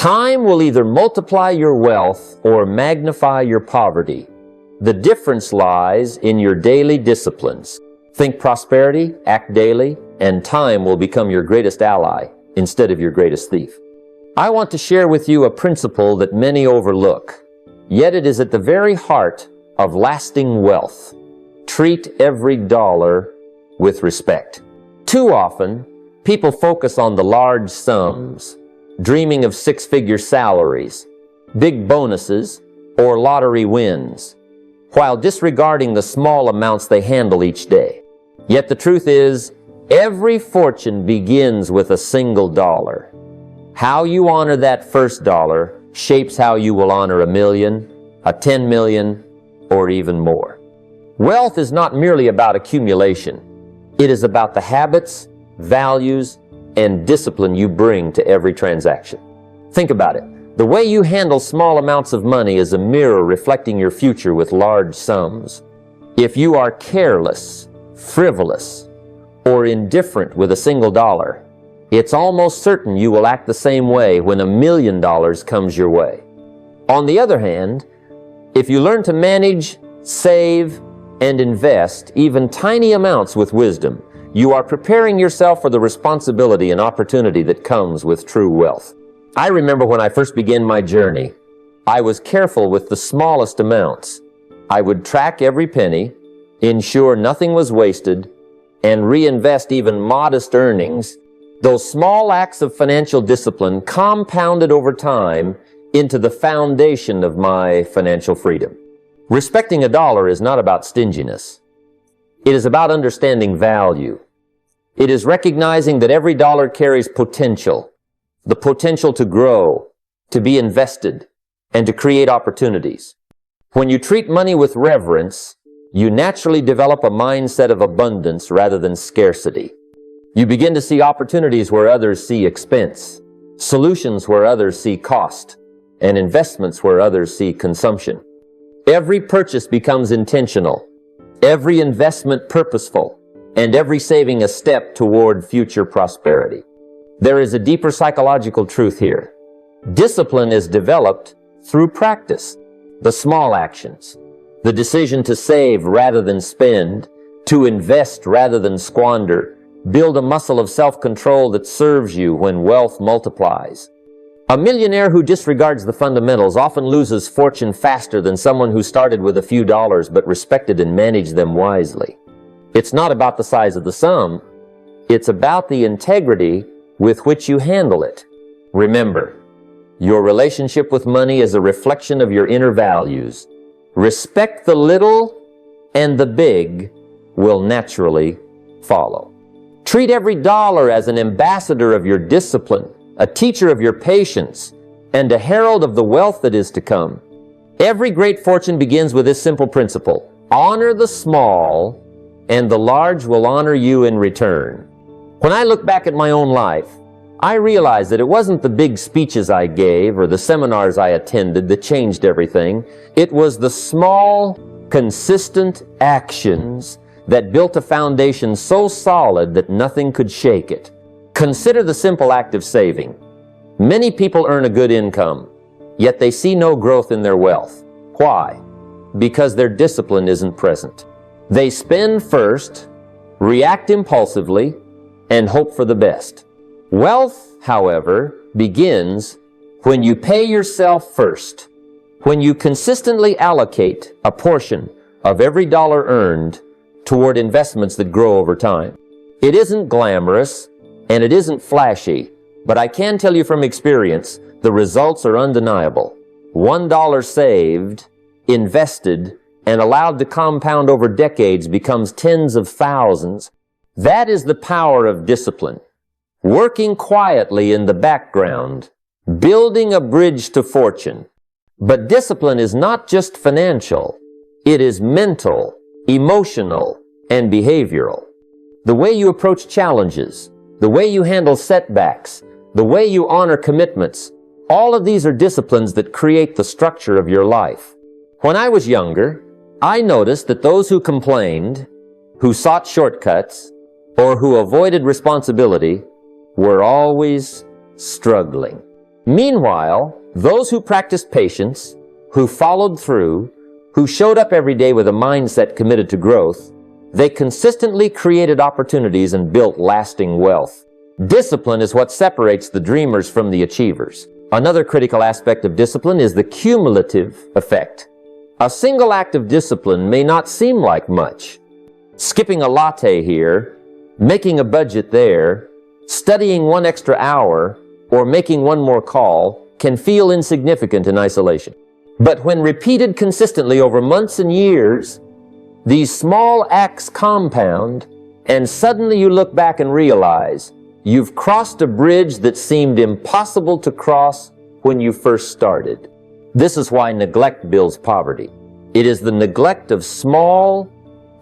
Time will either multiply your wealth or magnify your poverty. The difference lies in your daily disciplines. Think prosperity, act daily, and time will become your greatest ally instead of your greatest thief. I want to share with you a principle that many overlook, yet it is at the very heart of lasting wealth. Treat every dollar with respect. Too often, people focus on the large sums, dreaming of six-figure salaries, big bonuses, or lottery wins, while disregarding the small amounts they handle each day. Yet the truth is, every fortune begins with a single dollar. How you honor that first dollar shapes how you will honor 1 million, 10 million, or even more. Wealth is not merely about accumulation. It is about the habits, values, and discipline you bring to every transaction. Think about it. The way you handle small amounts of money is a mirror reflecting your future with large sums. If you are careless, frivolous, or indifferent with a single dollar, it's almost certain you will act the same way when $1 million comes your way. On the other hand, if you learn to manage, save, and invest even tiny amounts with wisdom, you are preparing yourself for the responsibility and opportunity that comes with true wealth. I remember when I first began my journey, I was careful with the smallest amounts. I would track every penny, ensure nothing was wasted, and reinvest even modest earnings. Those small acts of financial discipline compounded over time into the foundation of my financial freedom. Respecting a dollar is not about stinginess. It is about understanding value. It is recognizing that every dollar carries potential, the potential to grow, to be invested, and to create opportunities. When you treat money with reverence, you naturally develop a mindset of abundance rather than scarcity. You begin to see opportunities where others see expense, solutions where others see cost, and investments where others see consumption. Every purchase becomes intentional, every investment purposeful, and every saving a step toward future prosperity. There is a deeper psychological truth here. Discipline is developed through practice. The small actions, the decision to save rather than spend, to invest rather than squander, build a muscle of self-control that serves you when wealth multiplies. A millionaire who disregards the fundamentals often loses fortune faster than someone who started with a few dollars but respected and managed them wisely. It's not about the size of the sum. It's about the integrity with which you handle it. Remember, your relationship with money is a reflection of your inner values. Respect the little, and the big will naturally follow. Treat every dollar as an ambassador of your discipline, a teacher of your patience, and a herald of the wealth that is to come. Every great fortune begins with this simple principle: honor the small, and the large will honor you in return. When I look back at my own life, I realize that it wasn't the big speeches I gave or the seminars I attended that changed everything. It was the small, consistent actions that built a foundation so solid that nothing could shake it. Consider the simple act of saving. Many people earn a good income, yet they see no growth in their wealth. Why? Because their discipline isn't present. They spend first, react impulsively, and hope for the best. Wealth, however, begins when you pay yourself first, when you consistently allocate a portion of every dollar earned toward investments that grow over time. It isn't glamorous and it isn't flashy, but I can tell you from experience, the results are undeniable. $1 saved, invested, and allowed to compound over decades becomes tens of thousands. That is the power of discipline. Working quietly in the background, building a bridge to fortune. But discipline is not just financial. It is mental, emotional, and behavioral. The way you approach challenges, the way you handle setbacks, the way you honor commitments, all of these are disciplines that create the structure of your life. When I was younger, I noticed that those who complained, who sought shortcuts, or who avoided responsibility were always struggling. Meanwhile, those who practiced patience, who followed through, who showed up every day with a mindset committed to growth, they consistently created opportunities and built lasting wealth. Discipline is what separates the dreamers from the achievers. Another critical aspect of discipline is the cumulative effect. A single act of discipline may not seem like much. Skipping a latte here, making a budget there, studying one extra hour, or making one more call can feel insignificant in isolation. But when repeated consistently over months and years, these small acts compound, and suddenly you look back and realize you've crossed a bridge that seemed impossible to cross when you first started. This is why neglect builds poverty. It is the neglect of small,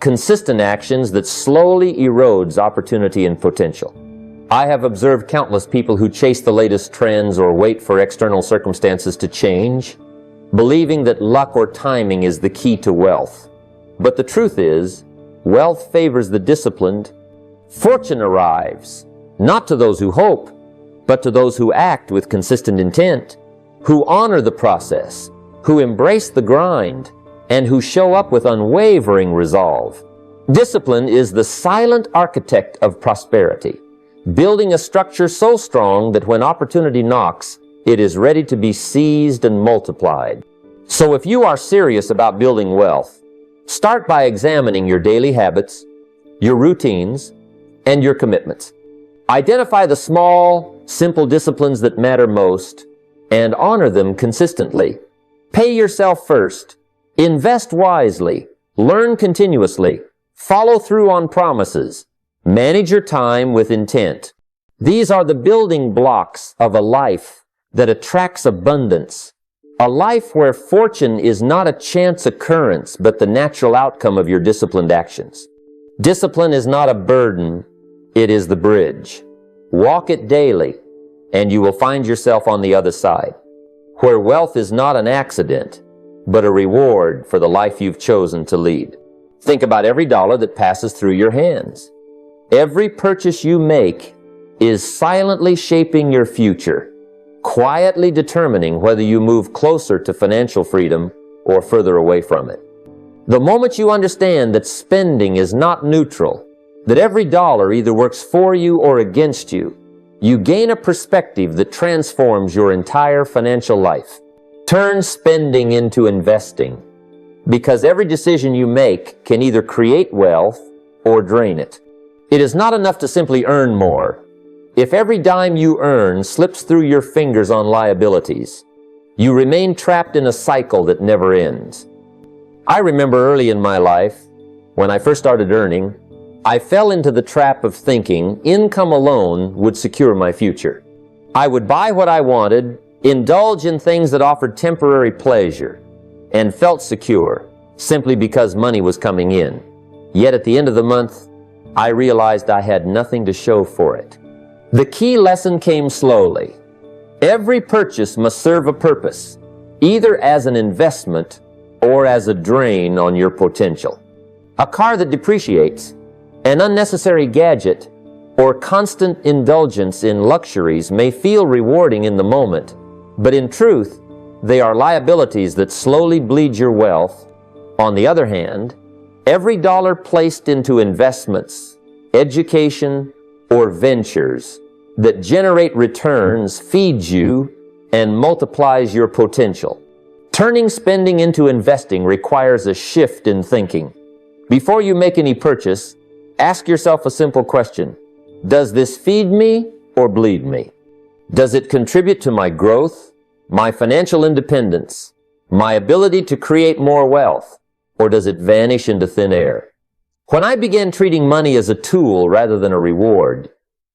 consistent actions that slowly erodes opportunity and potential. I have observed countless people who chase the latest trends or wait for external circumstances to change, believing that luck or timing is the key to wealth. But the truth is, wealth favors the disciplined. Fortune arrives, not to those who hope, but to those who act with consistent intent, who honor the process, who embrace the grind, and who show up with unwavering resolve. Discipline is the silent architect of prosperity, building a structure so strong that when opportunity knocks, it is ready to be seized and multiplied. So if you are serious about building wealth, start by examining your daily habits, your routines, and your commitments. Identify the small, simple disciplines that matter most and honor them consistently. Pay yourself first. Invest wisely. Learn continuously. Follow through on promises. Manage your time with intent. These are the building blocks of a life that attracts abundance. A life where fortune is not a chance occurrence, but the natural outcome of your disciplined actions. Discipline is not a burden, it is the bridge. Walk it daily, and you will find yourself on the other side, where wealth is not an accident, but a reward for the life you've chosen to lead. Think about every dollar that passes through your hands. Every purchase you make is silently shaping your future, quietly determining whether you move closer to financial freedom or further away from it. The moment you understand that spending is not neutral, that every dollar either works for you or against you, you gain a perspective that transforms your entire financial life. Turn spending into investing, because every decision you make can either create wealth or drain it. It is not enough to simply earn more. If every dime you earn slips through your fingers on liabilities, you remain trapped in a cycle that never ends. I remember early in my life, when I first started earning, I fell into the trap of thinking income alone would secure my future. I would buy what I wanted, indulge in things that offered temporary pleasure, and felt secure simply because money was coming in. Yet at the end of the month, I realized I had nothing to show for it. The key lesson came slowly. Every purchase must serve a purpose, either as an investment or as a drain on your potential. A car that depreciates, an unnecessary gadget, or constant indulgence in luxuries may feel rewarding in the moment, but in truth, they are liabilities that slowly bleed your wealth. On the other hand, every dollar placed into investments, education, or ventures that generate returns feeds you and multiplies your potential. Turning spending into investing requires a shift in thinking. Before you make any purchase, ask yourself a simple question. Does this feed me or bleed me? Does it contribute to my growth, my financial independence, my ability to create more wealth, or does it vanish into thin air? When I began treating money as a tool rather than a reward,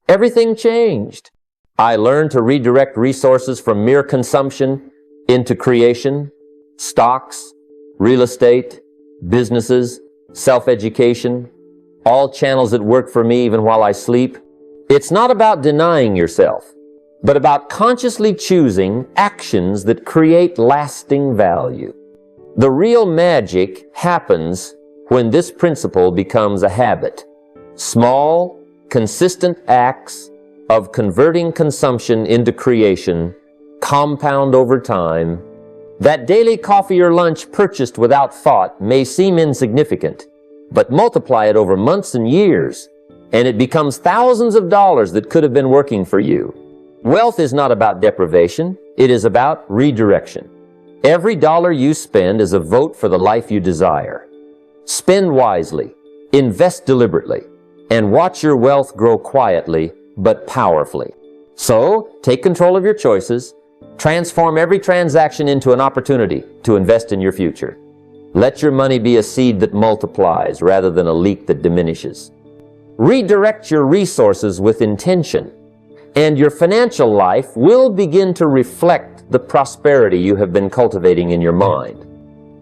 everything changed. I learned to redirect resources from mere consumption into creation, stocks, real estate, businesses, self-education, all channels that work for me even while I sleep. It's not about denying yourself, but about consciously choosing actions that create lasting value. The real magic happens when this principle becomes a habit. Small, consistent acts of converting consumption into creation compound over time. That daily coffee or lunch purchased without thought may seem insignificant, but multiply it over months and years, and it becomes thousands of dollars that could have been working for you. Wealth is not about deprivation, it is about redirection. Every dollar you spend is a vote for the life you desire. Spend wisely, invest deliberately, and watch your wealth grow quietly but powerfully. So, take control of your choices, transform every transaction into an opportunity to invest in your future. Let your money be a seed that multiplies rather than a leak that diminishes. Redirect your resources with intention, and your financial life will begin to reflect the prosperity you have been cultivating in your mind.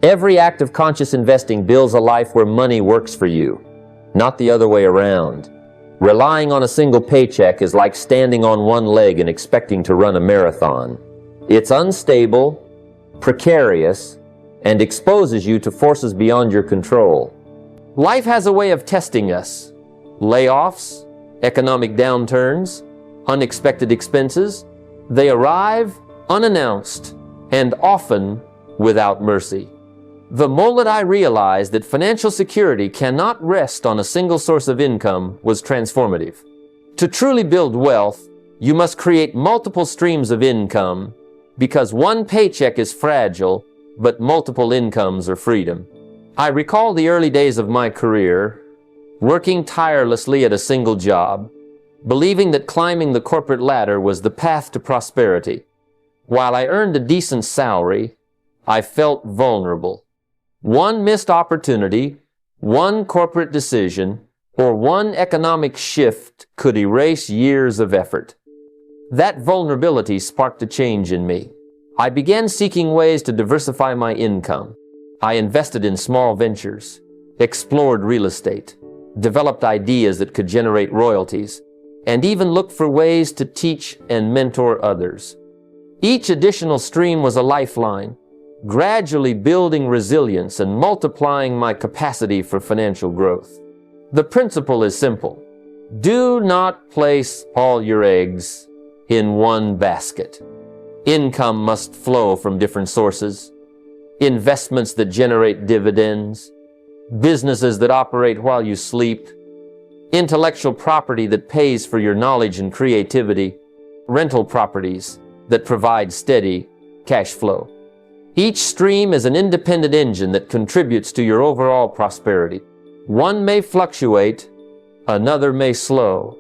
Every act of conscious investing builds a life where money works for you, not the other way around. Relying on a single paycheck is like standing on one leg and expecting to run a marathon. It's unstable, precarious, and exposes you to forces beyond your control. Life has a way of testing us. Layoffs, economic downturns, unexpected expenses, they arrive unannounced and often without mercy. The moment I realized that financial security cannot rest on a single source of income was transformative. To truly build wealth, you must create multiple streams of income because one paycheck is fragile, but multiple incomes are freedom. I recall the early days of my career, working tirelessly at a single job, believing that climbing the corporate ladder was the path to prosperity. While I earned a decent salary, I felt vulnerable. One missed opportunity, one corporate decision, or one economic shift could erase years of effort. That vulnerability sparked a change in me. I began seeking ways to diversify my income. I invested in small ventures, explored real estate, developed ideas that could generate royalties, and even looked for ways to teach and mentor others. Each additional stream was a lifeline, gradually building resilience and multiplying my capacity for financial growth. The principle is simple. Do not place all your eggs in one basket. Income must flow from different sources. Investments that generate dividends, businesses that operate while you sleep, intellectual property that pays for your knowledge and creativity, rental properties that provide steady cash flow. Each stream is an independent engine that contributes to your overall prosperity. One may fluctuate, another may slow,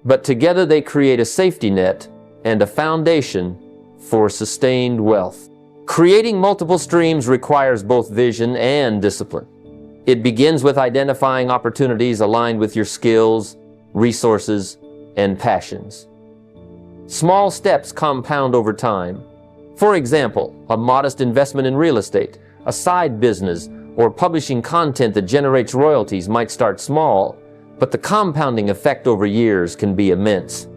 but together they create a safety net and a foundation for sustained wealth. Creating multiple streams requires both vision and discipline. It begins with identifying opportunities aligned with your skills, resources, and passions. Small steps compound over time. For example, a modest investment in real estate, a side business, or publishing content that generates royalties might start small, but the compounding effect over years can be immense.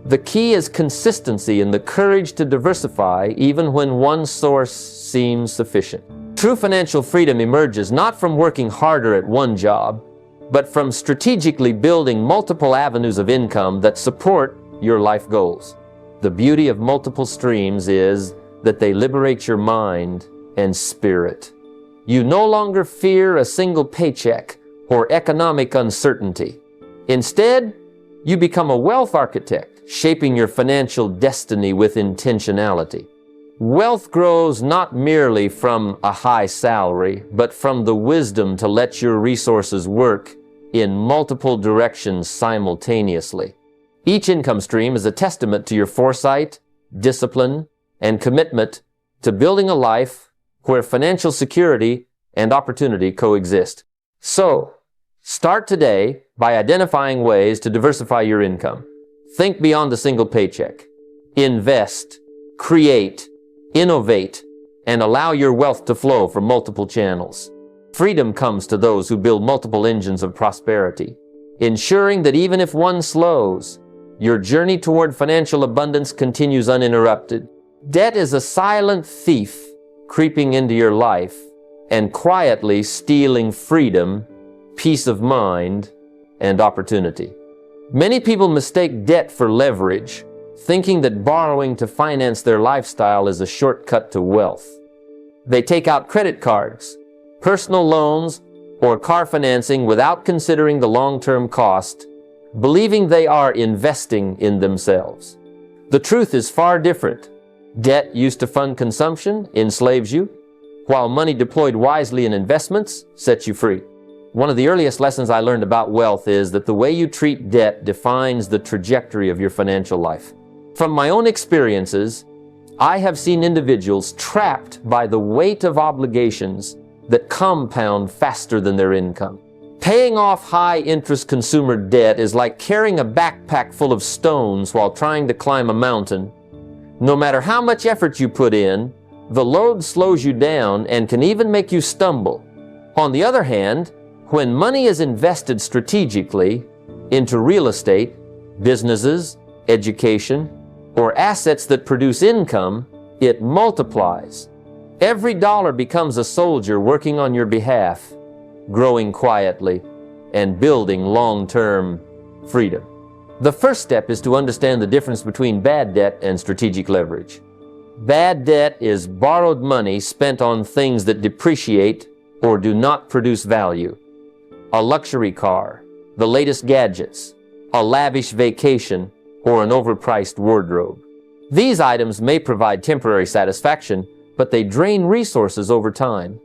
The key is consistency and the courage to diversify even when one source seems sufficient. True financial freedom emerges not from working harder at one job, but from strategically building multiple avenues of income that support your life goals. The beauty of multiple streams is that they liberate your mind and spirit. You no longer fear a single paycheck or economic uncertainty. Instead, you become a wealth architect, shaping your financial destiny with intentionality. Wealth grows not merely from a high salary, but from the wisdom to let your resources work in multiple directions simultaneously. Each income stream is a testament to your foresight, discipline, and commitment to building a life where financial security and opportunity coexist. So, start today by identifying ways to diversify your income. Think beyond the single paycheck. Invest, create, innovate, and allow your wealth to flow from multiple channels. Freedom comes to those who build multiple engines of prosperity, ensuring that even if one slows, your journey toward financial abundance continues uninterrupted. Debt is a silent thief creeping into your life and quietly stealing freedom, peace of mind, and opportunity. Many people mistake debt for leverage, thinking that borrowing to finance their lifestyle is a shortcut to wealth. They take out credit cards, personal loans, or car financing without considering the long-term cost, believing they are investing in themselves. The truth is far different. Debt used to fund consumption enslaves you, while money deployed wisely in investments sets you free. One of the earliest lessons I learned about wealth is that the way you treat debt defines the trajectory of your financial life. From my own experiences, I have seen individuals trapped by the weight of obligations that compound faster than their income. Paying off high-interest consumer debt is like carrying a backpack full of stones while trying to climb a mountain. No matter how much effort you put in, the load slows you down and can even make you stumble. On the other hand, when money is invested strategically into real estate, businesses, education, or assets that produce income, it multiplies. Every dollar becomes a soldier working on your behalf, growing quietly and building long-term freedom. The first step is to understand the difference between bad debt and strategic leverage. Bad debt is borrowed money spent on things that depreciate or do not produce value. A luxury car, the latest gadgets, a lavish vacation, or an overpriced wardrobe. These items may provide temporary satisfaction, but they drain resources over time.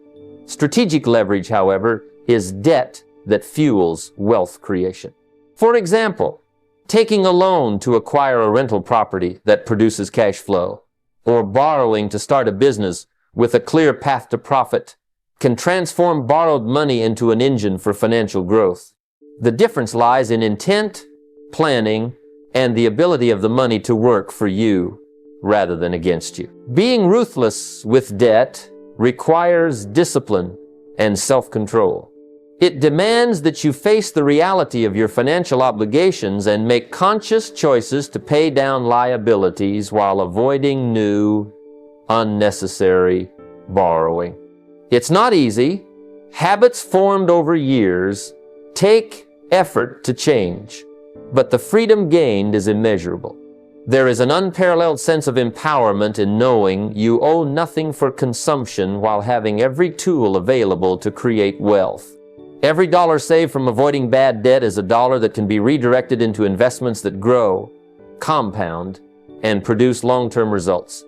Strategic leverage, however, is debt that fuels wealth creation. For example, taking a loan to acquire a rental property that produces cash flow, or borrowing to start a business with a clear path to profit, can transform borrowed money into an engine for financial growth. The difference lies in intent, planning, and the ability of the money to work for you rather than against you. Being ruthless with debt requires discipline and self-control. It demands that you face the reality of your financial obligations and make conscious choices to pay down liabilities while avoiding new, unnecessary borrowing. It's not easy. Habits formed over years take effort to change, but the freedom gained is immeasurable. There is an unparalleled sense of empowerment in knowing you owe nothing for consumption while having every tool available to create wealth. Every dollar saved from avoiding bad debt is a dollar that can be redirected into investments that grow, compound, and produce long-term results.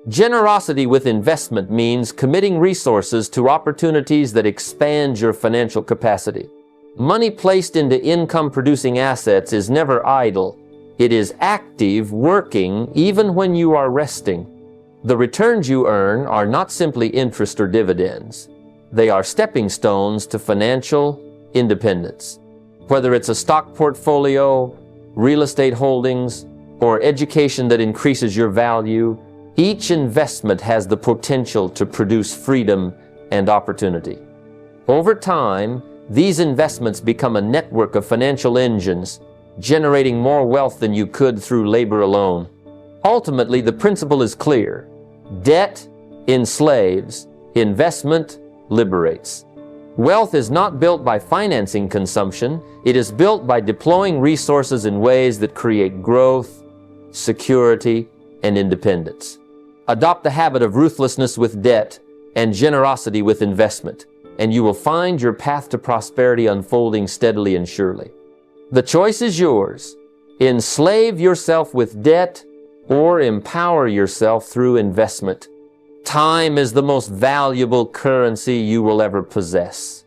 Generosity with investment means committing resources to opportunities that expand your financial capacity. Money placed into income-producing assets is never idle. It is active, working, even when you are resting. The returns you earn are not simply interest or dividends. They are stepping stones to financial independence. Whether it's a stock portfolio, real estate holdings, or education that increases your value, each investment has the potential to produce freedom and opportunity. Over time, these investments become a network of financial engines, generating more wealth than you could through labor alone. Ultimately, the principle is clear. Debt enslaves, investment liberates. Wealth is not built by financing consumption. It is built by deploying resources in ways that create growth, security, and independence. Adopt the habit of ruthlessness with debt and generosity with investment, and you will find your path to prosperity unfolding steadily and surely. The choice is yours. Enslave yourself with debt or empower yourself through investment. Time is the most valuable currency you will ever possess.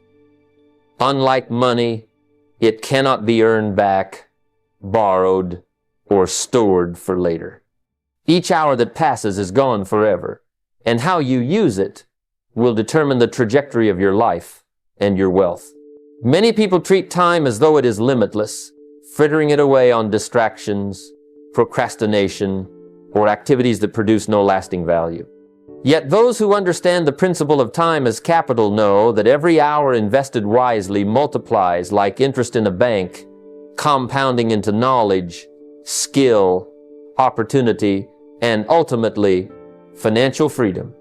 Unlike money, it cannot be earned back, borrowed, or stored for later. Each hour that passes is gone forever, and how you use it will determine the trajectory of your life and your wealth. Many people treat time as though it is limitless, frittering it away on distractions, procrastination, or activities that produce no lasting value. Yet those who understand the principle of time as capital know that every hour invested wisely multiplies like interest in a bank, compounding into knowledge, skill, opportunity, and ultimately, financial freedom.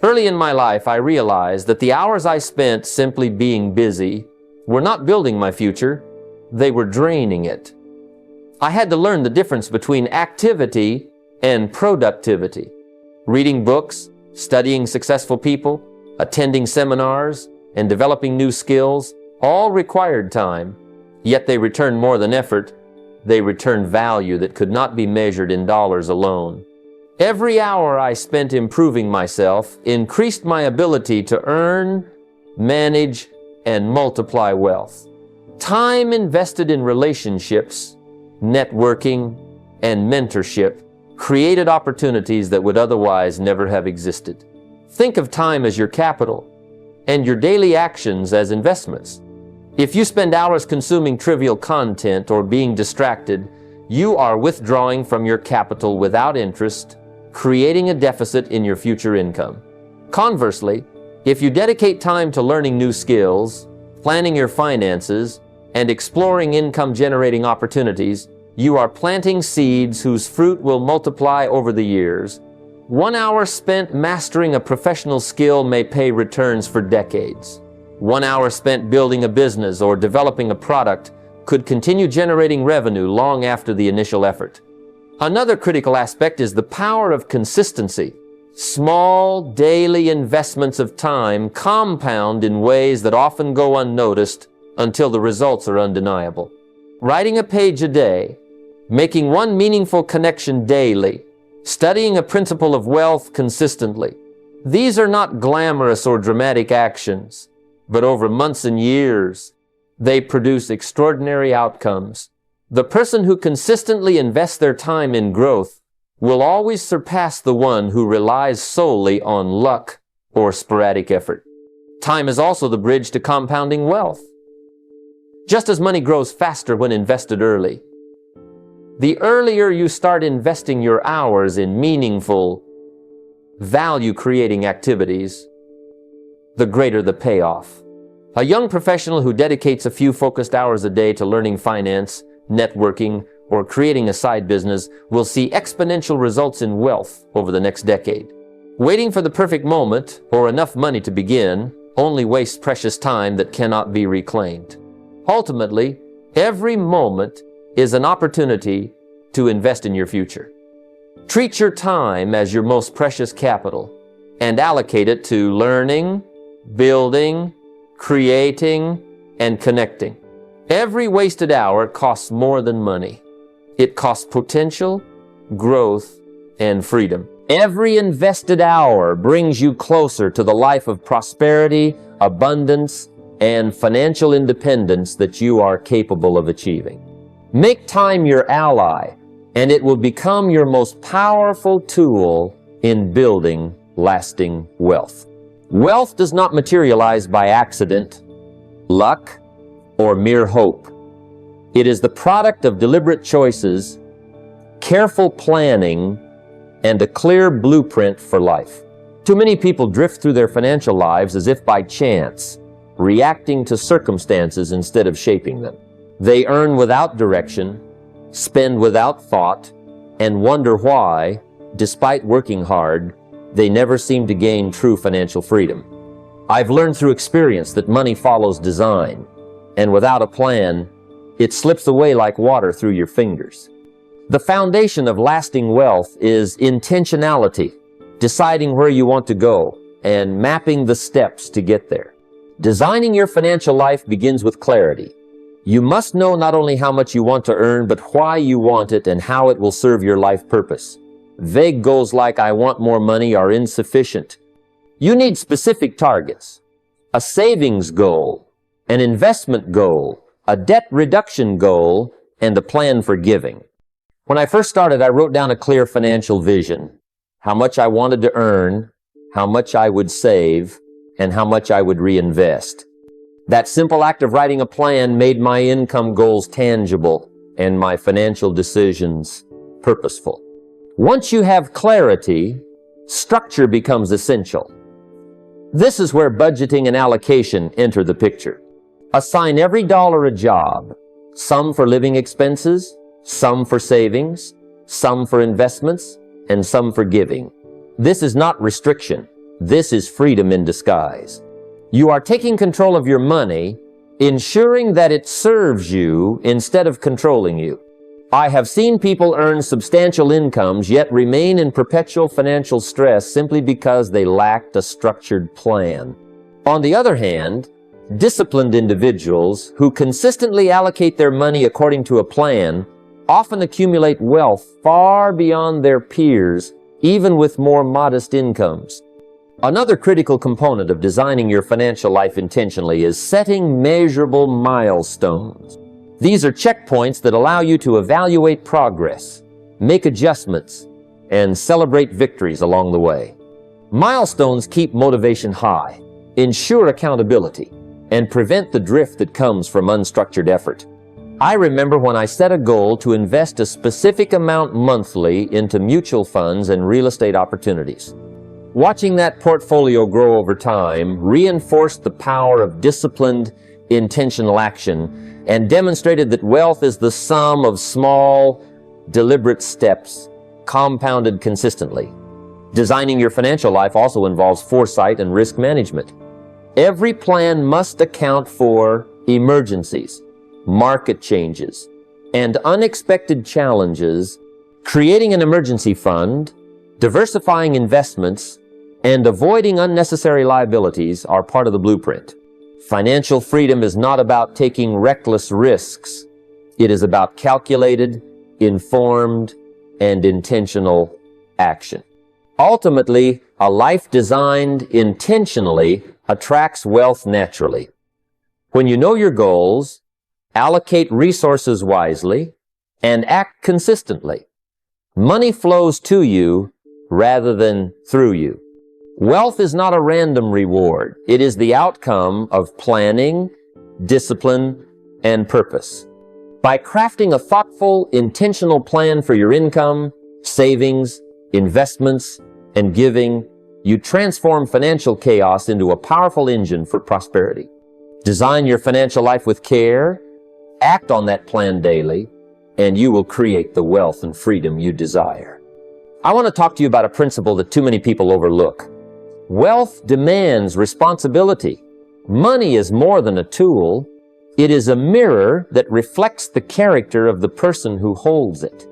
Early in my life, I realized that the hours I spent simply being busy were not building my future, they were draining it. I had to learn the difference between activity and productivity. Reading books, studying successful people, attending seminars, and developing new skills all required time, yet they returned more than effort. They returned value that could not be measured in dollars alone. Every hour I spent improving myself increased my ability to earn, manage, and multiply wealth. Time invested in relationships, networking, and mentorship created opportunities that would otherwise never have existed. Think of time as your capital and your daily actions as investments. If you spend hours consuming trivial content or being distracted, you are withdrawing from your capital without interest, creating a deficit in your future income. Conversely, if you dedicate time to learning new skills, planning your finances, and exploring income-generating opportunities, you are planting seeds whose fruit will multiply over the years. 1 hour spent mastering a professional skill may pay returns for decades. 1 hour spent building a business or developing a product could continue generating revenue long after the initial effort. Another critical aspect is the power of consistency. Small, daily investments of time compound in ways that often go unnoticed until the results are undeniable. Writing a page a day, making one meaningful connection daily, studying a principle of wealth consistently. These are not glamorous or dramatic actions, but over months and years, they produce extraordinary outcomes. The person who consistently invests their time in growth will always surpass the one who relies solely on luck or sporadic effort. Time is also the bridge to compounding wealth. Just as money grows faster when invested early, the earlier you start investing your hours in meaningful, value-creating activities, the greater the payoff. A young professional who dedicates a few focused hours a day to learning finance, networking, or creating a side business will see exponential results in wealth over the next decade. Waiting for the perfect moment or enough money to begin only wastes precious time that cannot be reclaimed. Ultimately, every moment is an opportunity to invest in your future. Treat your time as your most precious capital and allocate it to learning, building, creating, and connecting. Every wasted hour costs more than money. It costs potential, growth, and freedom. Every invested hour brings you closer to the life of prosperity, abundance, and financial independence that you are capable of achieving. Make time your ally, and it will become your most powerful tool in building lasting wealth. Wealth does not materialize by accident, luck, or mere hope. It is the product of deliberate choices, careful planning, and a clear blueprint for life. Too many people drift through their financial lives as if by chance, reacting to circumstances instead of shaping them. They earn without direction, spend without thought, and wonder why, despite working hard, they never seem to gain true financial freedom. I've learned through experience that money follows design, and without a plan, it slips away like water through your fingers. The foundation of lasting wealth is intentionality, deciding where you want to go, and mapping the steps to get there. Designing your financial life begins with clarity. You must know not only how much you want to earn, but why you want it and how it will serve your life purpose. Vague goals like "I want more money" are insufficient. You need specific targets, a savings goal, an investment goal, a debt reduction goal, and a plan for giving. When I first started, I wrote down a clear financial vision, how much I wanted to earn, how much I would save, and how much I would reinvest. That simple act of writing a plan made my income goals tangible and my financial decisions purposeful. Once you have clarity, structure becomes essential. This is where budgeting and allocation enter the picture. Assign every dollar a job, some for living expenses, some for savings, some for investments, and some for giving. This is not restriction. This is freedom in disguise. You are taking control of your money, ensuring that it serves you instead of controlling you. I have seen people earn substantial incomes yet remain in perpetual financial stress simply because they lacked a structured plan. On the other hand, disciplined individuals who consistently allocate their money according to a plan often accumulate wealth far beyond their peers, even with more modest incomes. Another critical component of designing your financial life intentionally is setting measurable milestones. These are checkpoints that allow you to evaluate progress, make adjustments, and celebrate victories along the way. Milestones keep motivation high, ensure accountability, and prevent the drift that comes from unstructured effort. I remember when I set a goal to invest a specific amount monthly into mutual funds and real estate opportunities. Watching that portfolio grow over time reinforced the power of disciplined, intentional action and demonstrated that wealth is the sum of small, deliberate steps, compounded consistently. Designing your financial life also involves foresight and risk management. Every plan must account for emergencies, market changes, and unexpected challenges. Creating an emergency fund, diversifying investments, and avoiding unnecessary liabilities are part of the blueprint. Financial freedom is not about taking reckless risks. It is about calculated, informed, and intentional action. Ultimately, a life designed intentionally attracts wealth naturally. When you know your goals, allocate resources wisely, and act consistently, money flows to you rather than through you. Wealth is not a random reward. It is the outcome of planning, discipline, and purpose. By crafting a thoughtful, intentional plan for your income, savings, investments, and giving, you transform financial chaos into a powerful engine for prosperity. Design your financial life with care, act on that plan daily, and you will create the wealth and freedom you desire. I want to talk to you about a principle that too many people overlook. Wealth demands responsibility. Money is more than a tool. It is a mirror that reflects the character of the person who holds it.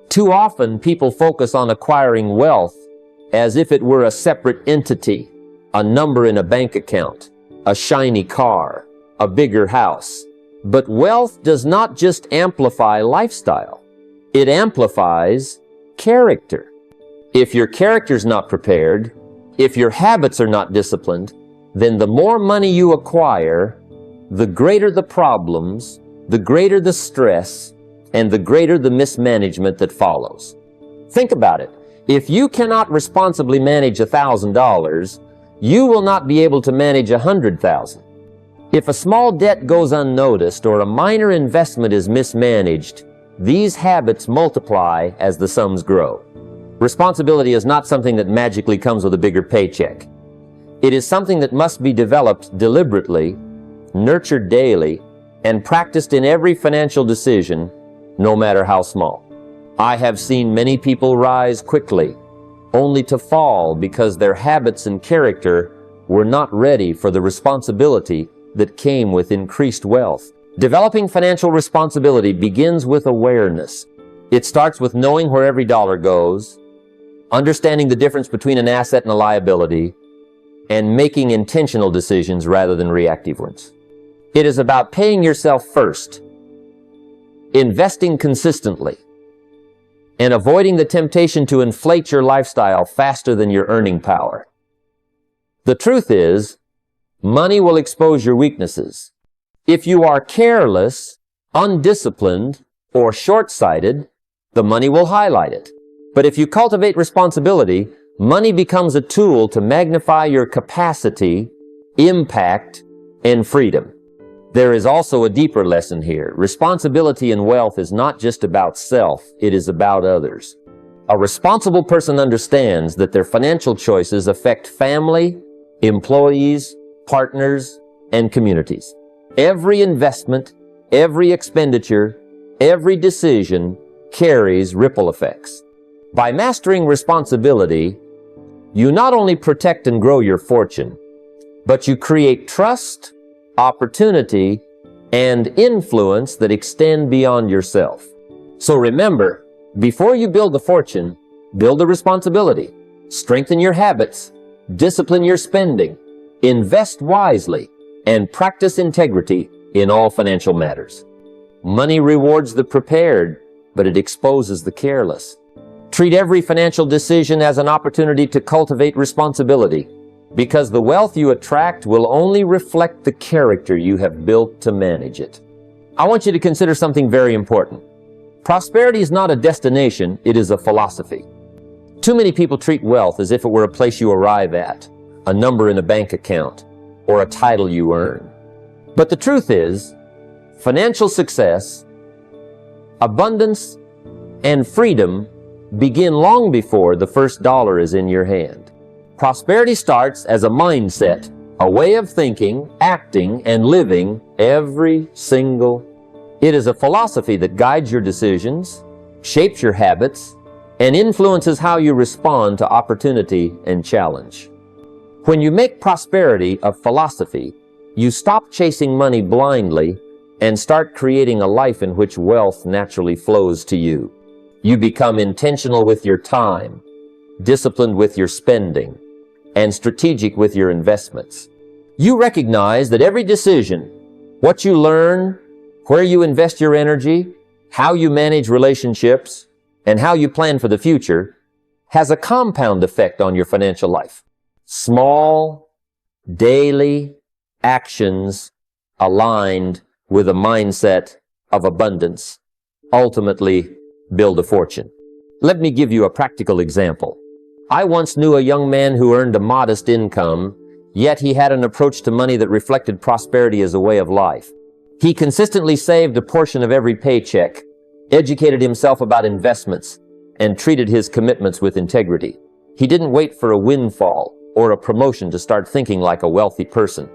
Too often, people focus on acquiring wealth as if it were a separate entity, a number in a bank account, a shiny car, a bigger house. But wealth does not just amplify lifestyle. It amplifies character. If your character's not prepared, if your habits are not disciplined, then the more money you acquire, the greater the problems, the greater the stress, and the greater the mismanagement that follows. Think about it. If you cannot responsibly manage $1,000, you will not be able to manage $100,000. If a small debt goes unnoticed or a minor investment is mismanaged, these habits multiply as the sums grow. Responsibility is not something that magically comes with a bigger paycheck. It is something that must be developed deliberately, nurtured daily, and practiced in every financial decision, no matter how small. I have seen many people rise quickly, only to fall because their habits and character were not ready for the responsibility that came with increased wealth. Developing financial responsibility begins with awareness. It starts with knowing where every dollar goes, understanding the difference between an asset and a liability, and making intentional decisions rather than reactive ones. It is about paying yourself first, investing consistently, and avoiding the temptation to inflate your lifestyle faster than your earning power. The truth is, money will expose your weaknesses. If you are careless, undisciplined, or short-sighted, the money will highlight it. But if you cultivate responsibility, money becomes a tool to magnify your capacity, impact, and freedom. There is also a deeper lesson here. Responsibility and wealth is not just about self, it is about others. A responsible person understands that their financial choices affect family, employees, partners, and communities. Every investment, every expenditure, every decision carries ripple effects. By mastering responsibility, you not only protect and grow your fortune, but you create trust, opportunity, and influence that extend beyond yourself. So remember, before you build a fortune, build a responsibility. Strengthen your habits, discipline your spending, invest wisely, and practice integrity in all financial matters. Money rewards the prepared, but it exposes the careless. Treat every financial decision as an opportunity to cultivate responsibility, because the wealth you attract will only reflect the character you have built to manage it. I want you to consider something very important. Prosperity is not a destination, it is a philosophy. Too many people treat wealth as if it were a place you arrive at, a number in a bank account, or a title you earn. But the truth is, financial success, abundance, and freedom begin long before the first dollar is in your hand. Prosperity starts as a mindset, a way of thinking, acting, and living every single day. It is a philosophy that guides your decisions, shapes your habits, and influences how you respond to opportunity and challenge. When you make prosperity a philosophy, you stop chasing money blindly and start creating a life in which wealth naturally flows to you. You become intentional with your time, disciplined with your spending, and strategic with your investments. You recognize that every decision, what you learn, where you invest your energy, how you manage relationships, and how you plan for the future, has a compound effect on your financial life. Small, daily actions aligned with a mindset of abundance ultimately build a fortune. Let me give you a practical example. I once knew a young man who earned a modest income, yet he had an approach to money that reflected prosperity as a way of life. He consistently saved a portion of every paycheck, educated himself about investments, and treated his commitments with integrity. He didn't wait for a windfall or a promotion to start thinking like a wealthy person.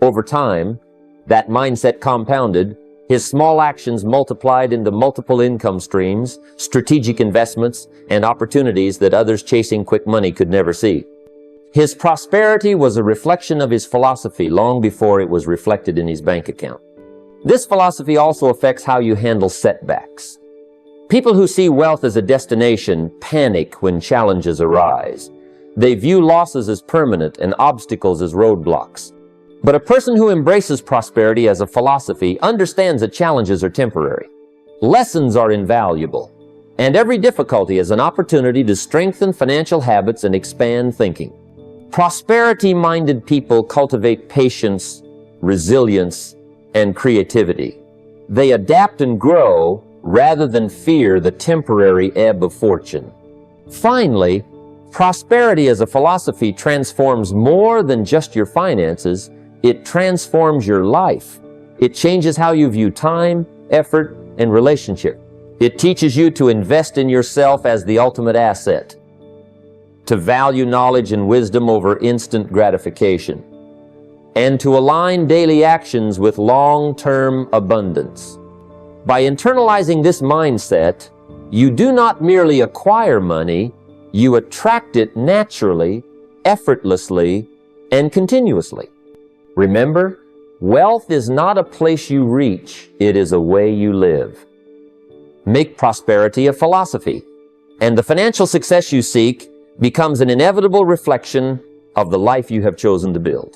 Over time, that mindset compounded, his small actions multiplied into multiple income streams, strategic investments, and opportunities that others chasing quick money could never see. His prosperity was a reflection of his philosophy long before it was reflected in his bank account. This philosophy also affects how you handle setbacks. People who see wealth as a destination panic when challenges arise. They view losses as permanent and obstacles as roadblocks. But a person who embraces prosperity as a philosophy understands that challenges are temporary. Lessons are invaluable, and every difficulty is an opportunity to strengthen financial habits and expand thinking. Prosperity-minded people cultivate patience, resilience, and creativity. They adapt and grow rather than fear the temporary ebb of fortune. Finally, prosperity as a philosophy transforms more than just your finances. It transforms your life. It changes how you view time, effort, and relationship. It teaches you to invest in yourself as the ultimate asset, to value knowledge and wisdom over instant gratification, and to align daily actions with long-term abundance. By internalizing this mindset, you do not merely acquire money, you attract it naturally, effortlessly, and continuously. Remember, wealth is not a place you reach, it is a way you live. Make prosperity a philosophy, and the financial success you seek becomes an inevitable reflection of the life you have chosen to build.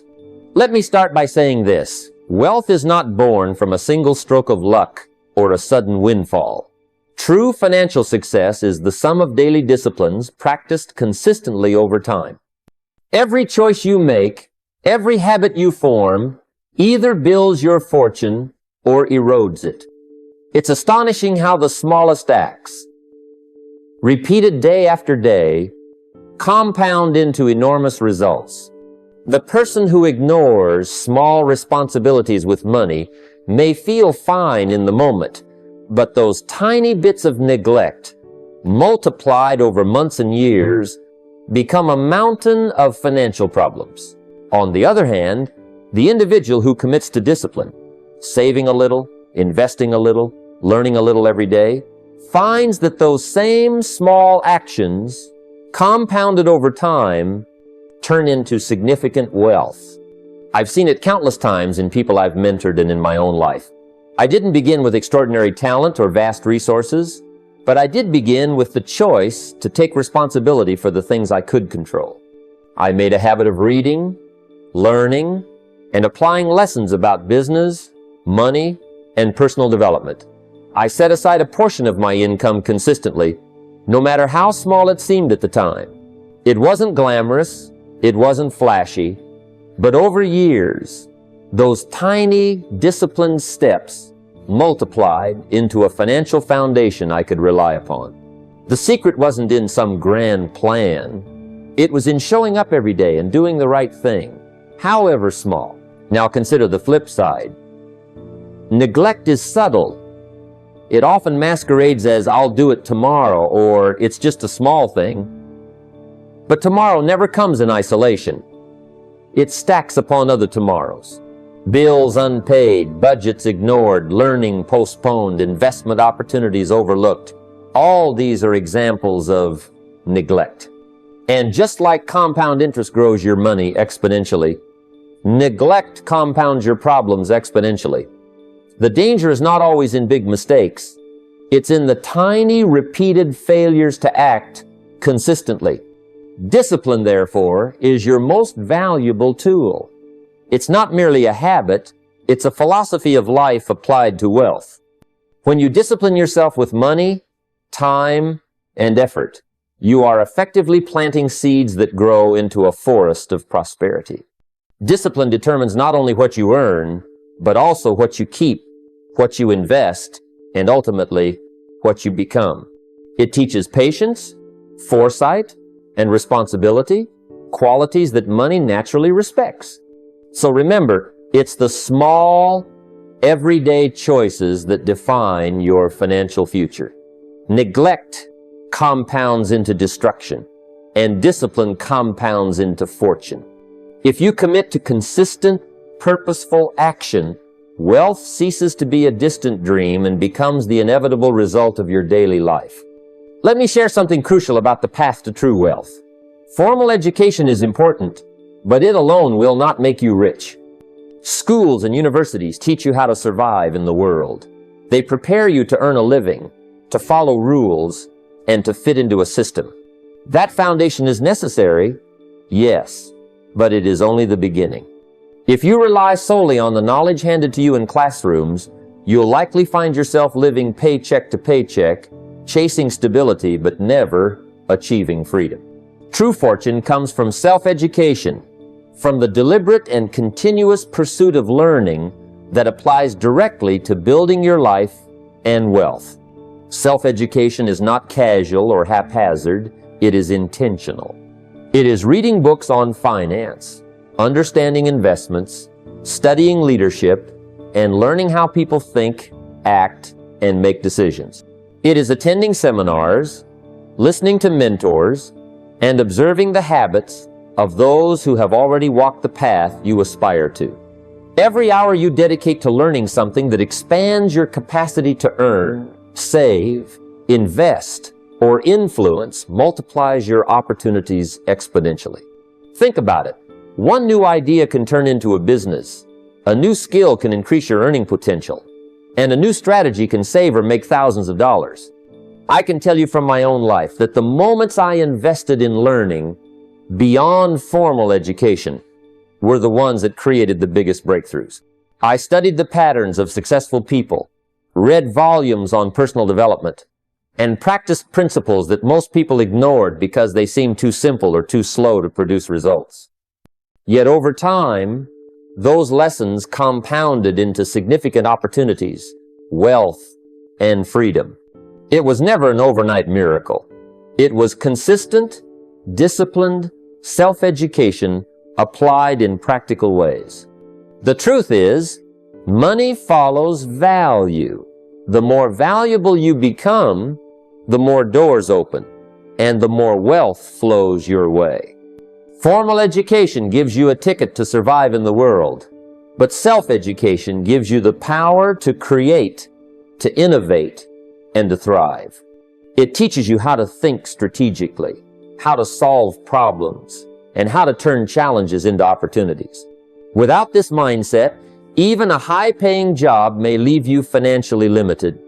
Let me start by saying this: wealth is not born from a single stroke of luck or a sudden windfall. True financial success is the sum of daily disciplines practiced consistently over time. Every choice you make, every habit you form, either builds your fortune or erodes it. It's astonishing how the smallest acts, repeated day after day, compound into enormous results. The person who ignores small responsibilities with money may feel fine in the moment, but those tiny bits of neglect, multiplied over months and years, become a mountain of financial problems. On the other hand, the individual who commits to discipline, saving a little, investing a little, learning a little every day, finds that those same small actions, compounded over time, turn into significant wealth. I've seen it countless times in people I've mentored and in my own life. I didn't begin with extraordinary talent or vast resources, but I did begin with the choice to take responsibility for the things I could control. I made a habit of reading, learning, and applying lessons about business, money, and personal development. I set aside a portion of my income consistently, no matter how small it seemed at the time. It wasn't glamorous, it wasn't flashy, but over years, those tiny, disciplined steps multiplied into a financial foundation I could rely upon. The secret wasn't in some grand plan. It was in showing up every day and doing the right thing, however small. Now consider the flip side. Neglect is subtle. It often masquerades as "I'll do it tomorrow" or "it's just a small thing." But tomorrow never comes in isolation. It stacks upon other tomorrows. Bills unpaid, budgets ignored, learning postponed, investment opportunities overlooked. All these are examples of neglect. And just like compound interest grows your money exponentially, neglect compounds your problems exponentially. The danger is not always in big mistakes. It's in the tiny, repeated failures to act consistently. Discipline, therefore, is your most valuable tool. It's not merely a habit, it's a philosophy of life applied to wealth. When you discipline yourself with money, time, and effort, you are effectively planting seeds that grow into a forest of prosperity. Discipline determines not only what you earn, but also what you keep, what you invest, and ultimately, what you become. It teaches patience, foresight, and responsibility, qualities that money naturally respects. So remember, it's the small, everyday choices that define your financial future. Neglect compounds into destruction, and discipline compounds into fortune. If you commit to consistent, purposeful action, wealth ceases to be a distant dream and becomes the inevitable result of your daily life. Let me share something crucial about the path to true wealth. Formal education is important, but it alone will not make you rich. Schools and universities teach you how to survive in the world. They prepare you to earn a living, to follow rules, and to fit into a system. That foundation is necessary, yes, but it is only the beginning. If you rely solely on the knowledge handed to you in classrooms, you'll likely find yourself living paycheck to paycheck, chasing stability but never achieving freedom. True fortune comes from self-education, from the deliberate and continuous pursuit of learning that applies directly to building your life and wealth. Self-education is not casual or haphazard, it is intentional. It is reading books on finance, understanding investments, studying leadership, and learning how people think, act, and make decisions. It is attending seminars, listening to mentors, and observing the habits of those who have already walked the path you aspire to. Every hour you dedicate to learning something that expands your capacity to earn, save, invest, or influence multiplies your opportunities exponentially. Think about it. One new idea can turn into a business. A new skill can increase your earning potential. And a new strategy can save or make thousands of dollars. I can tell you from my own life that the moments I invested in learning beyond formal education were the ones that created the biggest breakthroughs. I studied the patterns of successful people, read volumes on personal development, and practiced principles that most people ignored because they seemed too simple or too slow to produce results. Yet over time, those lessons compounded into significant opportunities, wealth, and freedom. It was never an overnight miracle. It was consistent, disciplined, self-education applied in practical ways. The truth is, money follows value. The more valuable you become, the more doors open, and the more wealth flows your way. Formal education gives you a ticket to survive in the world, but self-education gives you the power to create, to innovate, and to thrive. It teaches you how to think strategically, how to solve problems, and how to turn challenges into opportunities. Without this mindset, Even a high-paying job may leave you financially limited,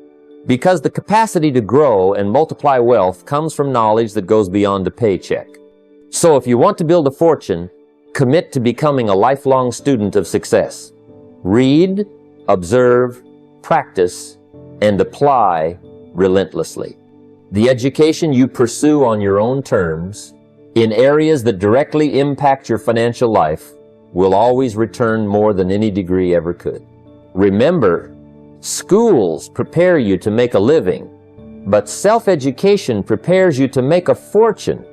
because the capacity to grow and multiply wealth comes from knowledge that goes beyond a paycheck. So if you want to build a fortune, commit to becoming a lifelong student of success. Read, observe, practice, and apply relentlessly. The education you pursue on your own terms, in areas that directly impact your financial life, will always return more than any degree ever could. Remember, schools prepare you to make a living, but self-education prepares you to make a fortune.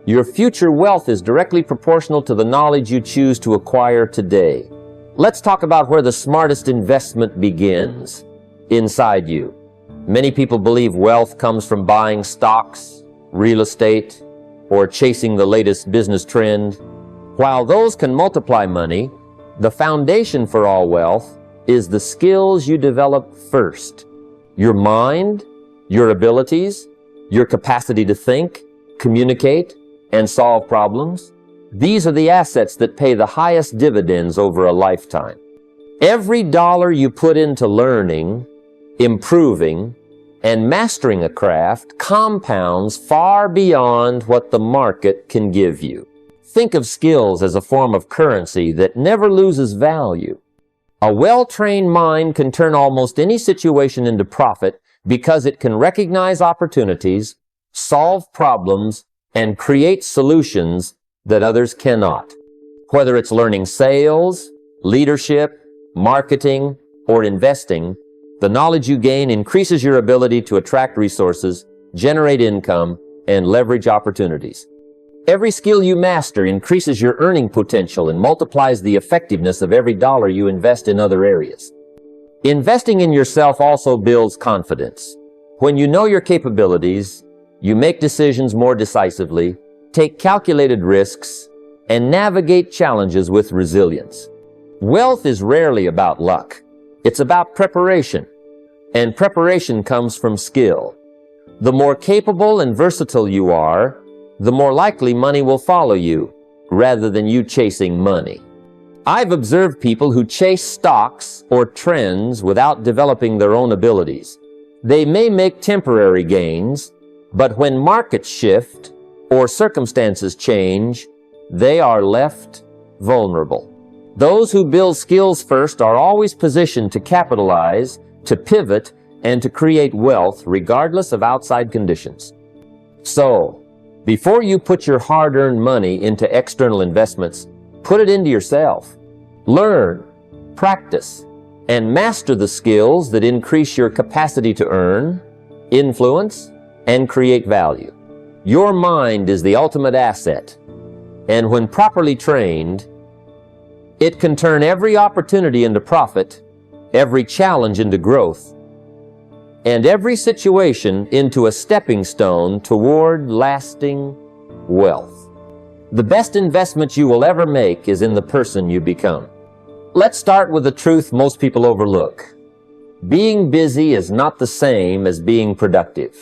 Your future wealth is directly proportional to the knowledge you choose to acquire today. Let's talk about where the smartest investment begins. Inside you. Many people believe wealth comes from buying stocks, real estate, or chasing the latest business trend. While those can multiply money, the foundation for all wealth is the skills you develop first. Your mind, your abilities, your capacity to think, communicate, and solve problems. These are the assets that pay the highest dividends over a lifetime. Every dollar you put into learning, improving, and mastering a craft compounds far beyond what the market can give you. Think of skills as a form of currency that never loses value. A well-trained mind can turn almost any situation into profit because it can recognize opportunities, solve problems, and create solutions that others cannot. Whether it's learning sales, leadership, marketing, or investing, the knowledge you gain increases your ability to attract resources, generate income, and leverage opportunities. Every skill you master increases your earning potential and multiplies the effectiveness of every dollar you invest in other areas. Investing in yourself also builds confidence. When you know your capabilities, you make decisions more decisively, take calculated risks, and navigate challenges with resilience. Wealth is rarely about luck. It's about preparation, and preparation comes from skill. The more capable and versatile you are, the more likely money will follow you, rather than you chasing money. I've observed people who chase stocks or trends without developing their own abilities. They may make temporary gains, but when markets shift or circumstances change, they are left vulnerable. Those who build skills first are always positioned to capitalize, to pivot, and to create wealth regardless of outside conditions. So, before you put your hard-earned money into external investments, put it into yourself. Learn, practice, and master the skills that increase your capacity to earn, influence, and create value. Your mind is the ultimate asset, and when properly trained, it can turn every opportunity into profit, every challenge into growth, and every situation into a stepping stone toward lasting wealth. The best investment you will ever make is in the person you become. Let's start with the truth most people overlook. Being busy is not the same as being productive.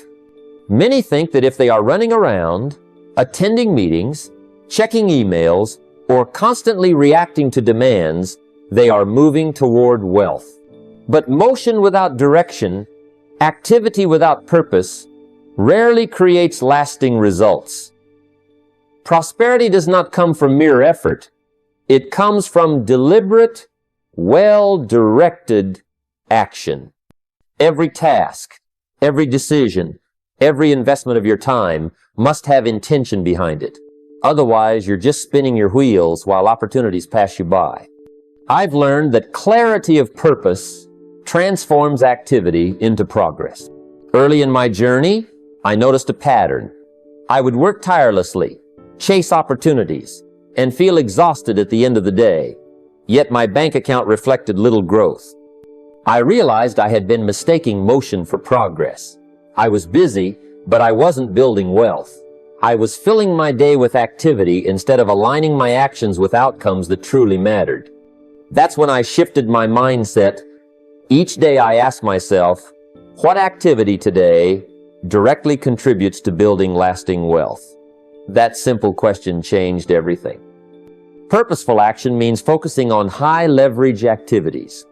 Many think that if they are running around, attending meetings, checking emails, or constantly reacting to demands, they are moving toward wealth. But motion without direction, activity without purpose, rarely creates lasting results. Prosperity does not come from mere effort. It comes from deliberate, well-directed action. Every task, every decision, every investment of your time must have intention behind it. Otherwise, you're just spinning your wheels while opportunities pass you by. I've learned that clarity of purpose transforms activity into progress. Early in my journey, I noticed a pattern. I would work tirelessly, chase opportunities, and feel exhausted at the end of the day, yet my bank account reflected little growth. I realized I had been mistaking motion for progress. I was busy, but I wasn't building wealth. I was filling my day with activity instead of aligning my actions with outcomes that truly mattered. That's when I shifted my mindset. Each day I asked myself, what activity today directly contributes to building lasting wealth? That simple question changed everything. Purposeful action means focusing on high leverage activities.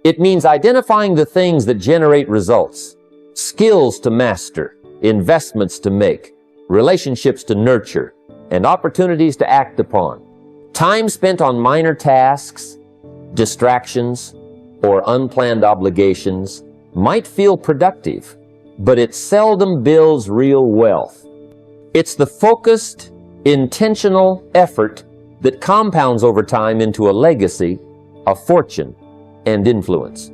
It means identifying the things that generate results, skills to master, investments to make, relationships to nurture, and opportunities to act upon. Time spent on minor tasks, distractions, or unplanned obligations might feel productive, but it seldom builds real wealth. It's the focused, intentional effort that compounds over time into a legacy, a fortune, and influence.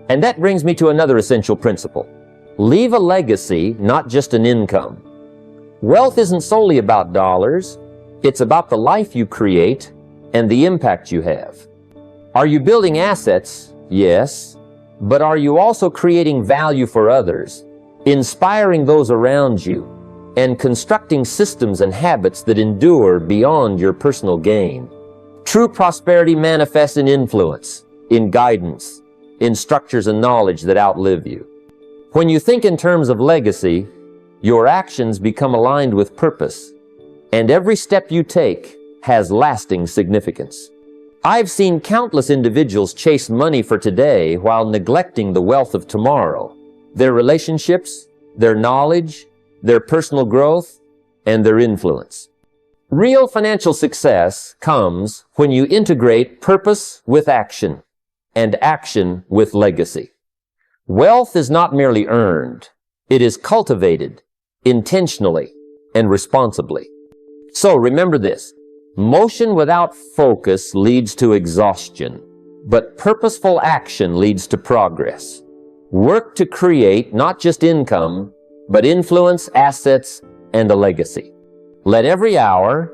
And that brings me to another essential principle. Leave a legacy, not just an income. Wealth isn't solely about dollars. It's about the life you create and the impact you have. Are you building assets? Yes. But are you also creating value for others, inspiring those around you, and constructing systems and habits that endure beyond your personal gain? True prosperity manifests in influence, in guidance, in structures and knowledge that outlive you. When you think in terms of legacy, your actions become aligned with purpose, and every step you take has lasting significance. I've seen countless individuals chase money for today while neglecting the wealth of tomorrow, their relationships, their knowledge, their personal growth, and their influence. Real financial success comes when you integrate purpose with action, and action with legacy. Wealth is not merely earned, it is cultivated intentionally and responsibly. So remember this, motion without focus leads to exhaustion, but purposeful action leads to progress. Work to create not just income, but influence, assets, and a legacy. Let every hour,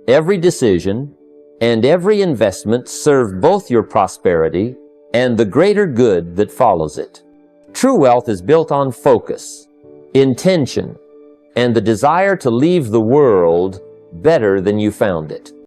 every decision, and every investment serve both your prosperity and the greater good that follows it. True wealth is built on focus, intention, and the desire to leave the world better than you found it.